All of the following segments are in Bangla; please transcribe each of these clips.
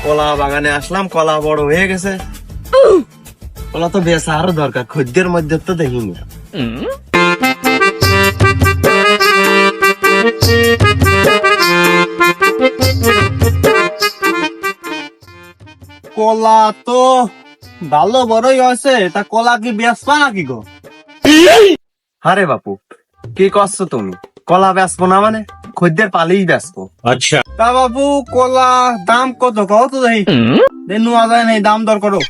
কলা বাগানে আসলাম, কলা বড় হয়ে গেছে। কলা তো বেচা আরো দরকার, খদ্দের মধ্যে তো দেখিনি। কলা তো ভালো বড়ই হয়েছে, তা কলা কি বেচবা নাকি গো? আরে বাপু, কি করছো তুমি? কলা বেচবো না মানে? খদ্দের পালেই বেচবো। अच्छा। তা বাবু, কলা দাম কত কও তো দেখি। নেওয়া যায় নাই, দাম দর করো।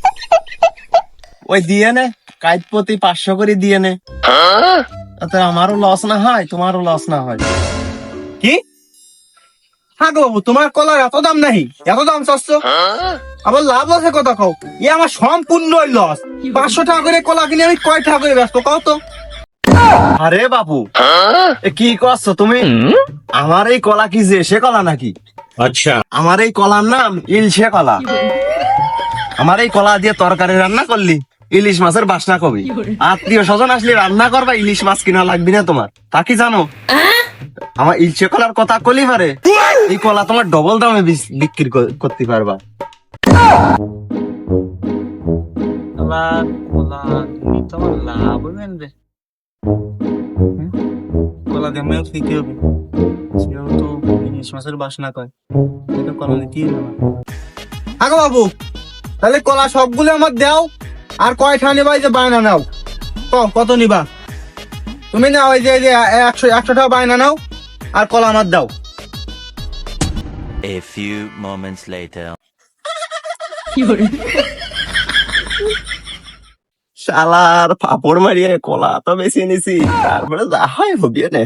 ওই দিয়ে নে, কাইত প্রতি 500 করে দিয়ে নে, তাতে আমারও লস না হয়, তোমারও লস না হয়। কি? হ্যাঁ গো বাবু, তোমার কলার এত দাম নাহি? এত দাম চাচ্ছ? আবার লাভ আছে কথা কও। ই আমার সম্পূর্ণ লস। 500 টাকা করে কলা কিনে আমি কয় টাকা করে বেচবো কও তো? আরে বাবু, এ কি করছো তুমি? আমার এই কলা কি যে সে কলা নাকি? अच्छा। আমার এই কলার নাম ইলশে কলা। আমার এই কলা দিয়ে তরকারি রান্না করলি ইলিশ মাছের বাসনা কবি। আত্মীয় স্বজন আসলে রান্না করবা, ইলিশ মাছ কিনা লাগবি না তোমার। তা কি জানো? আমার ইলশে কলার কথা কলি পারে, এই কলা তোমার ডবল দামে বিক্রি করতে পারবা। তোমার লাভ হবে, কলা দামেও ঠিকই হবে, যেহেতু ইলিশ মাছের বাসনা কয়, এটা কলা নিতেই হবে। আগো বাবু, তাহলে কলা সবগুলো আমার দাও, আর কয়টা নেবা? এই যে বায়না নাও, কত নিবা? তুমি নাও, এই যে 100 টাকা বায়না নাও, আর কলা আমার দাও। A few moments later. শালার পাপড় মারিয়ে কলা তো বেশি নিছি, তারপরে যা হয় হবিয়ে নে।